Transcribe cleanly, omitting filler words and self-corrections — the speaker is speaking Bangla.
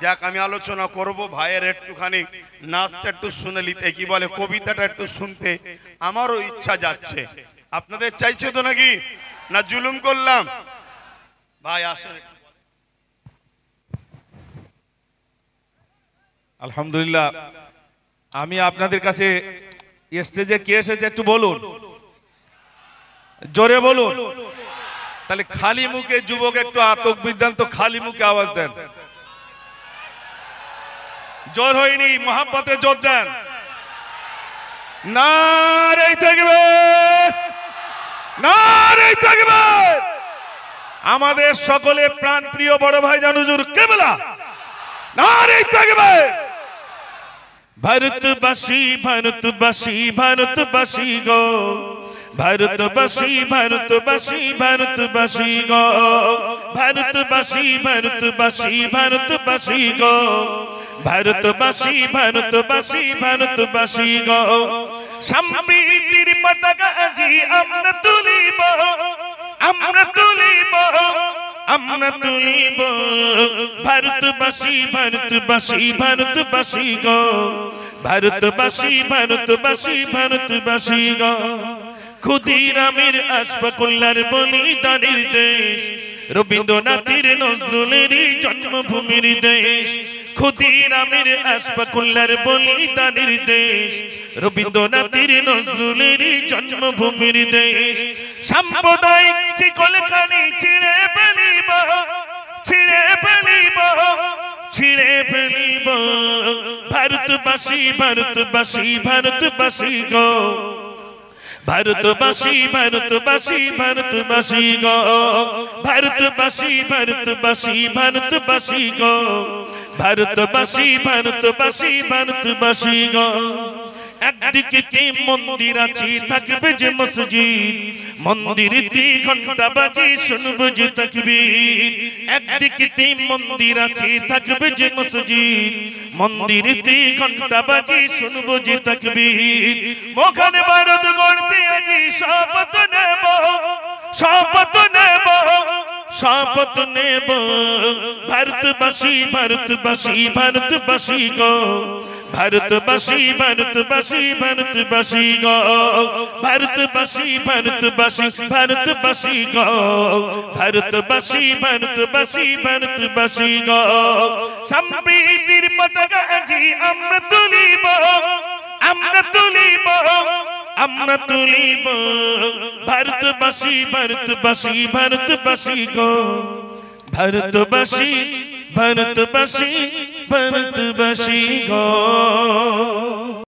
যাক আমি আলোচনা করব ভাইয়ের একটুখানি নাচটা একটু শুনে নিতে কি বলে কবিতাটা একটু শুনতে আমারও ইচ্ছা যাচ্ছে। আপনাদের চাইছে তো নাকি না জুলুম করলাম? ভাই আসেন। আলহামদুলিল্লাহ, আমি আপনাদের কাছে স্টেজে কে এসেছে একটু বলুন, জোরে বলুন। তাহলে খালি মুখে যুবক একটু আতক বিদ্যান তো খালি মুখে আওয়াজ দেন। জোর হয়নি, মহাব্বতে জোর দেন। নারে তাকবীর, নারে তাকবীর। আমাদের সকলে প্রাণ প্রিয় বড় ভাই জান হুজুর কেবলা নারে তাকবীর। ভারতবাসী ভারতবাসী ভারতবাসী গো, ভারতবাসী ভারতবাসী ভারতবাসী গো, ভারতবাসী ভারতবাসী ভারতবাসী গো, ভারতবাসী ভারতবাসী ভারতবাসী গো। সম্প্রীতির পতাকা আজি আমরা তুলিব, আমরা তুলিব, আমরা তুলিব। ভারতবাসী ভারতবাসী ভারতবাসী গো, ভারতবাসী ভারতবাসী ভারতবাসী গো। ক্ষুদিরামের আশফাকুল্লাহর বলিদানের দেশ, রবীন্দ্রনাথের নজরুলেরই জন্মভূমির দেশ। ক্ষুদিরামের আশফাকুল্লাহর বলিদানের দেশ, রবীন্দ্রনাথের নজরুলেরই জন্মভূমির দেশ। সাম্প্রদায়িক শিকলখানি ছিঁড়ে ফেলিব, ছিঁড়ে ফেলিব, ছিঁড়ে ফেলিব। ভারতবাসী ভারতবাসী ভারতবাসী গো, ভারতবাসী ভারতবাসী ভারতবাসী গো, ভারতবাসী ভারতবাসী ভারতবাসী গো, ভারতবাসী ভারতবাসী ভারতবাসী গো। একদিকে কি মন্দির আছে থাকবে যে মসজিদ, মন্দিরেতে ঘন্টা বাজে শুনবো যে তাকবীর। একদিকে কি মন্দির আছে থাকবে যে মসজিদ, মন্দিরেতে ঘন্টা বাজে শুনবো যে তাকবীর। মহান ভারত গড়তে আজি শপথ নেব, শপথ নেব, শপথ নেব। ভারতবাসী ভারতবাসী ভারতবাসী গো, ভারতবাসী ভারতবাসী ভারতবাসী গো, ভারতবাসী ভারতবাসী ভারতবাসী গো, ভারতবাসী ভারতবাসী ভারতবাসী গো। সম্প্রীতির পতাকা আজি আমরা তুলিব, আমরা তুলিব, আমরা তুলিব। ভারতবাসী ভারতবাসী ভারতবাসী গো, ভারতবাসী ভারতবাসী ভারতবাসী গো।